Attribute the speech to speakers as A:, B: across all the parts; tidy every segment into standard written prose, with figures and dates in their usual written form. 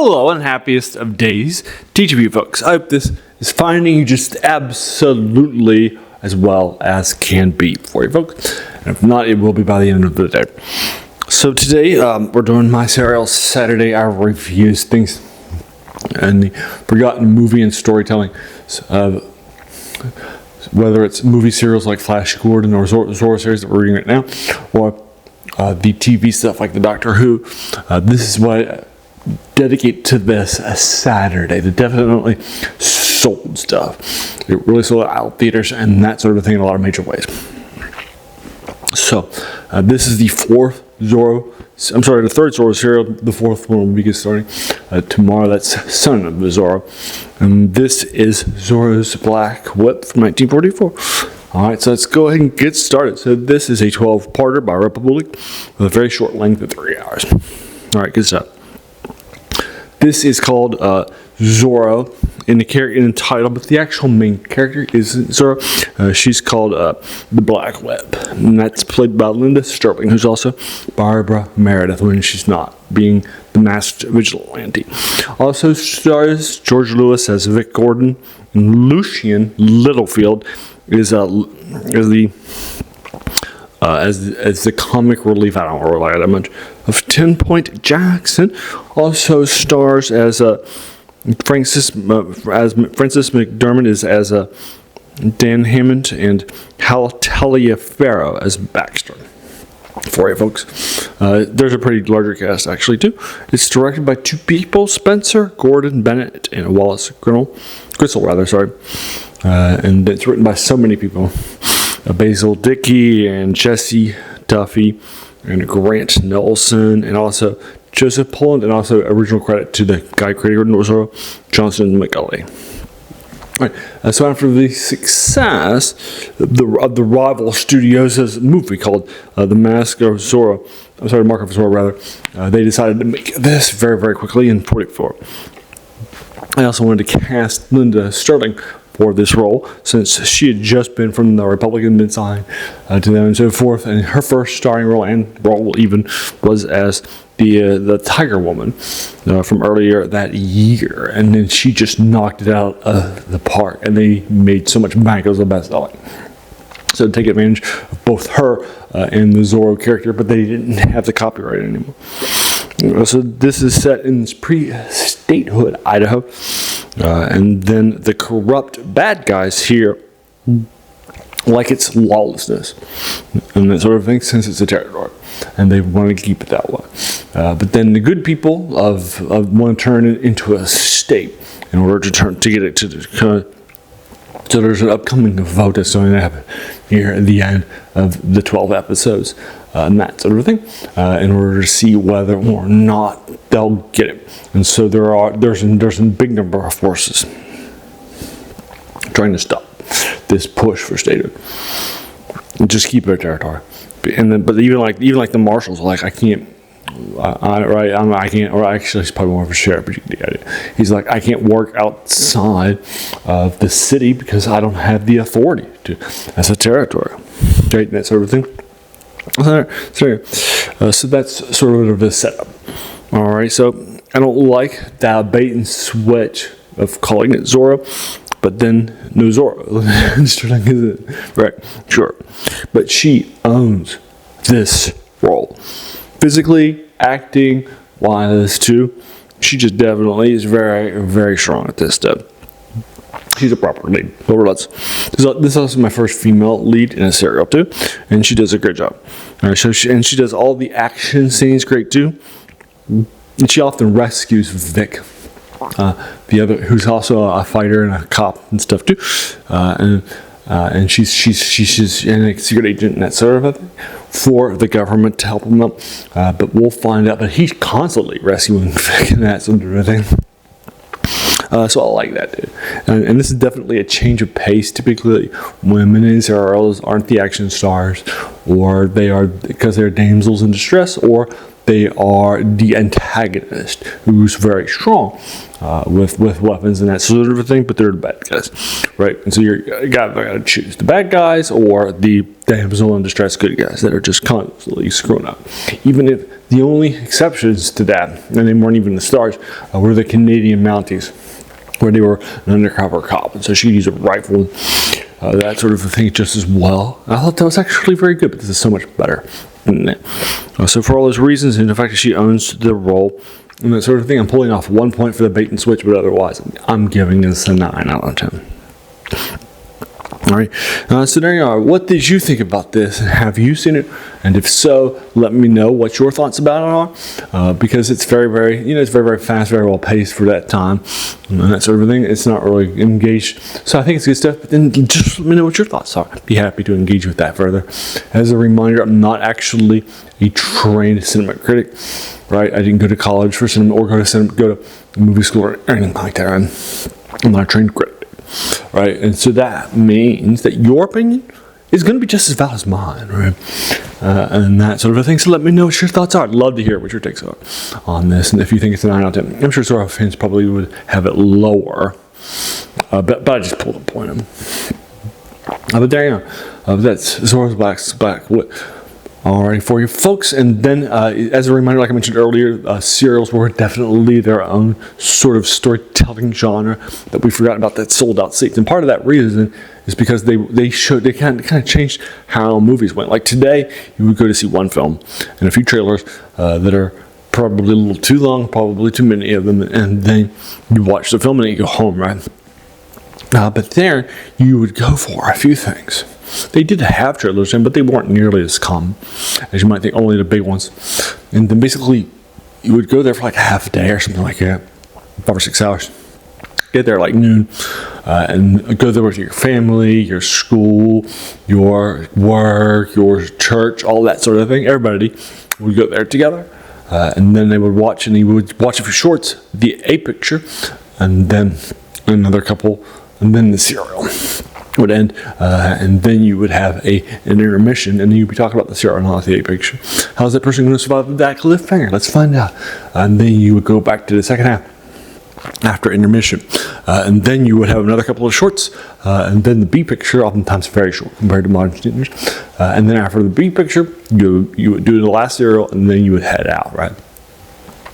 A: Hello and happiest of days to each of you folks. I hope this is finding you just absolutely as well as can be for you folks. And if not, it will be by the end of the day. So today we're doing my serial Saturday hour reviews, things and the forgotten movie and storytelling. Whether it's movie serials like Flash Gordon or Zorro series that we're reading right now, or the TV stuff like the Doctor Who. This is what I dedicate to this Saturday. The definitely sold stuff. It really sold out theaters and that sort of thing in a lot of major ways. So this is the third Zorro serial. The fourth one will be starting tomorrow. That's Son of the Zorro. And this is Zorro's Black Whip from 1944. Alright, so let's go ahead and get started. So this is a 12-parter by Republic with a very short length of 3 hours. Alright, good stuff. This is called Zorro in the title, but the actual main character isn't Zorro. She's called the Black Whip, and that's played by Linda Sterling, who's also Barbara Meredith when she's not being the masked vigilante. Also stars George Lewis as Vic Gordon, and Lucian Littlefield is the comic relief. I don't rely that much of 10 Point Jackson. Also stars as Francis McDermott is as Dan Hammond, and Hal Taliaferro as Baxter. For you folks, there's a pretty larger cast actually too. It's directed by two people: Spencer Gordon Bennett and Wallace Gristle, and it's written by so many people: Basil Dickey and Jesse Duffy and Grant Nelson, and also Joseph Poland, and also original credit to the guy creating Zorro, Johnson McGulley. Right, so after the success of the rival studios' movie called The Mask of Zorro, Mark of Zorro rather, they decided to make this very, very quickly in 1944. I also wanted to cast Linda Sterling for this role, since she had just been from the Republican, been signed to them and so forth, and her first starring role and role even was as the Tiger Woman from earlier that year, and then she just knocked it out of the park, and they made so much bank. It was the best selling. So to take advantage of both her and the Zorro character, but they didn't have the copyright anymore. So this is set in pre-statehood Idaho, and then the corrupt bad guys here like it's lawlessness and that sort of thing, since it's a territory, and they want to keep it that way. But then the good people want to turn it into a state in order to get it to so there's an upcoming vote that's going to happen here at the end of the 12 episodes, and that sort of thing, in order to see whether or not they'll get it. And so there's a big number of forces trying to stop this push for statehood and just keep their territory. And then, but even like the marshals are like, I can't. I can't, or actually he's probably more of a sheriff, but you get the idea. He's like, I can't work outside of the city because I don't have the authority to, as a territory, right? That sort of thing. So that's sort of the setup. All right, so I don't like that bait and switch of calling it Zorro, but then no Zorro. Right, sure. But she owns this role. Physically, acting wise too, she just definitely is very, very strong at this stuff. She's a proper lead. This is also my first female lead in a serial too, and she does a great job. So she does all the action scenes great too, and she often rescues Vic, the other, who's also a fighter and a cop and stuff too, and she's a secret agent and that sort of thing for the government to help him out. But we'll find out that he's constantly rescuing Vic and that sort of thing. So I like that, dude. And this is definitely a change of pace. Typically, women in serials aren't the action stars, or they are because they're damsels in distress, or they are the antagonist, who's very strong with weapons and that sort of thing, but they're the bad guys, right? And so you got to choose the bad guys or the damsel in distress good guys that are just constantly screwing up. Even if the only exceptions to that, and they weren't even the stars, were the Canadian Mounties, where they were an undercover cop, and so she'd use a rifle, that sort of thing just as well. I thought that was actually very good, but this is so much better. So for all those reasons, and the fact that she owns the role and that sort of thing, I'm pulling off 1 point for the bait and switch, but otherwise, I'm giving this a 9 out of 10. All right, so there you are. What did you think about this? Have you seen it? And if so, let me know what your thoughts about it are, because it's very, very, it's very, very fast, very well paced for that time, and that sort of thing. It's not really engaged, so I think it's good stuff. But then just let me know what your thoughts are. Be happy to engage with that further. As a reminder, I'm not actually a trained cinema critic, right? I didn't go to college for cinema or go to movie school or anything like that. I'm not a trained critic. Right, and so that means that your opinion is going to be just as valid as mine, right? And that sort of a thing. So let me know what your thoughts are. I'd love to hear what your takes are on this, and if you think it's a 9 out of 10. I'm sure Zorro fans probably would have it lower, but I just pulled a point on them. But there you are. That's Zorro's Black. Alright, for you folks, and then as a reminder, like I mentioned earlier, serials were definitely their own sort of storytelling genre that we forgot about, that sold out seats. And part of that reason is because they kind of changed how movies went. Like today, you would go to see one film and a few trailers that are probably a little too long, probably too many of them, and then you watch the film and then you go home, right? But there, you would go for a few things. They did have trailers in, but they weren't nearly as common as you might think, only the big ones. And then basically, you would go there for like a half a day or something like that, 5 or 6 hours. Get there like noon, and go there with your family, your school, your work, your church, all that sort of thing. Everybody would go there together, and then they would watch, and you would watch a few shorts, the A picture, and then another couple, and then the serial would end, and then you would have an intermission, and you'd be talking about the serial, not the A picture. How's that person going to survive that cliffhanger? Let's find out. And then you would go back to the second half after intermission, and then you would have another couple of shorts, and then the B picture, oftentimes very short compared to modern theaters, and then after the B picture, you would do the last serial, and then you would head out, right?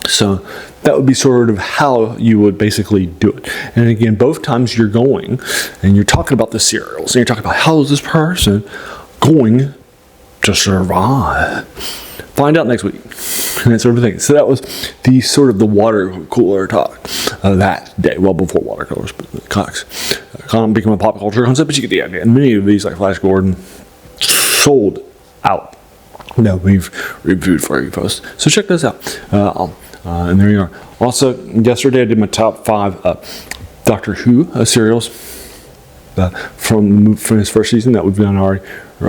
A: So that would be sort of how you would basically do it. And again, both times you're going and you're talking about the serials, and you're talking about how is this person going to survive. Find out next week, and that sort of thing. So that was the sort of the water cooler talk that day, well before water coolers, but Cox become a pop culture concept, but you get the idea. And many of these, like Flash Gordon, sold out. No, we've reviewed for you folks. So check those out. And there you are. Also, yesterday I did my top 5 Doctor Who serials from his first season that we've done already,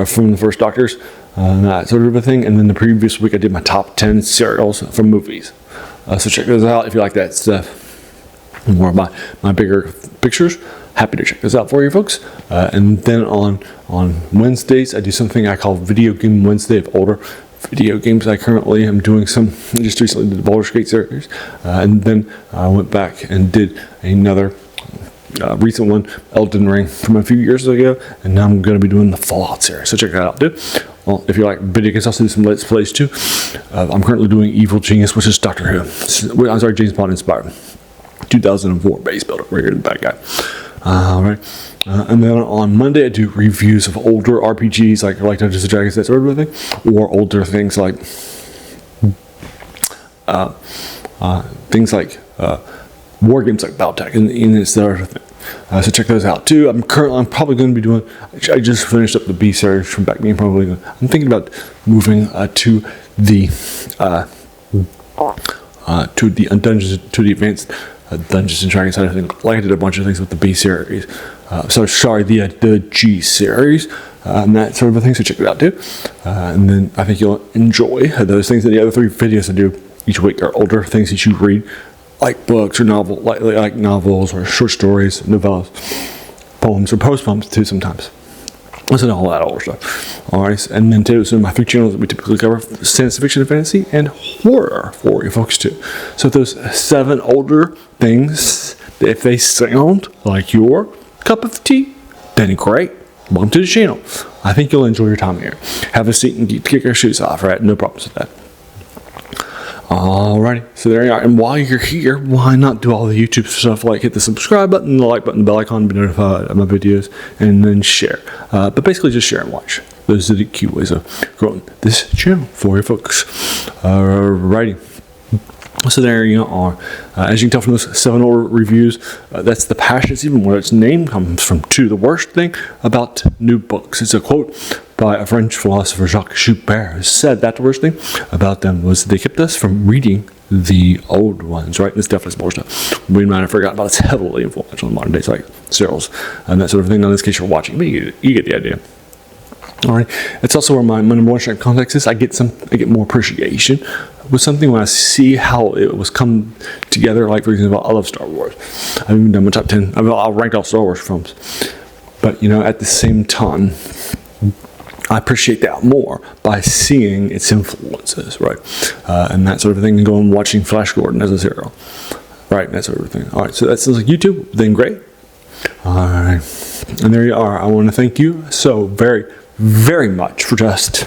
A: from the first Doctors, that sort of a thing. And then the previous week I did my top 10 serials from movies. So check those out if you like that stuff. More of my bigger pictures. Happy to check this out for you folks. And then on Wednesdays I do something I call Video Game Wednesday of older video games. I currently am doing some, just recently did the Baldur's Gate series, and then I went back and did another recent one, Elden Ring, from a few years ago, and now I'm going to be doing the Fallout series, so check that out too. Well, if you like video games, I'll do some Let's Plays too. I'm currently doing Evil Genius, which is Doctor Who. I'm sorry, James Bond inspired. 2004 base builder, right here, the bad guy. Alright, and then on Monday I do reviews of older RPGs like Dungeons & Dragons, that sort of thing, or older things like war games like Battletech and that sort of thing. So check those out too. I'm probably going to be doing, I just finished up the B series from back then. I'm thinking about moving to the advanced Dungeons and Dragons side of things. Like I did a bunch of things with the B series. The G series, and that sort of a thing. So check it out too. And then I think you'll enjoy those things. And the other 3 videos I do each week are older things that you read, like books or like novels or short stories, novellas, poems or post poems too sometimes. Listen to all that old stuff. All right, and then too, so my 3 channels we typically cover science fiction and fantasy and horror for you folks too. So if those 7 older things, if they sound like your cup of tea, then great. Welcome to the channel. I think you'll enjoy your time here. Have a seat and kick your shoes off, right? No problems with that. Alrighty, so there you are. And while you're here, why not do all the YouTube stuff like hit the subscribe button, the like button, the bell icon, be notified of my videos, and then share. But basically just share and watch. Those are the key ways of growing this channel for you folks. Alrighty. So there you are. As you can tell from those 7 older reviews, that's the passion. It's even where its name comes from too. The worst thing about new books. It's a quote by a French philosopher, Jacques Joubert, who said that the worst thing about them was they kept us from reading the old ones, right? There's definitely some more stuff we might have forgotten about. It's heavily influential in modern days, like serials and that sort of thing. Now, in this case, you're watching, but you get the idea. All right, it's also where my number one strength context is. I get more appreciation with something when I see how it was come together. Like for example, I love Star Wars. I've even done my top 10. I'll rank all Star Wars films, but at the same time, I appreciate that more by seeing its influences, right, and that sort of thing, and going and watching Flash Gordon as a serial, right, and that sort of thing. All right, so that sounds like YouTube. Then great. All right, and there you are. I want to thank you so very, very much for just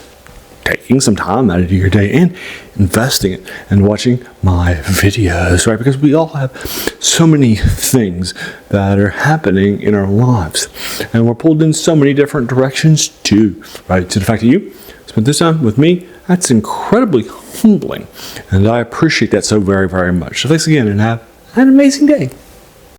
A: taking some time out of your day and investing it and watching my videos, right? Because we all have so many things that are happening in our lives, and we're pulled in so many different directions too, right? So the fact that you spent this time with me, that's incredibly humbling, and I appreciate that so very, very much. So thanks again, and have an amazing day.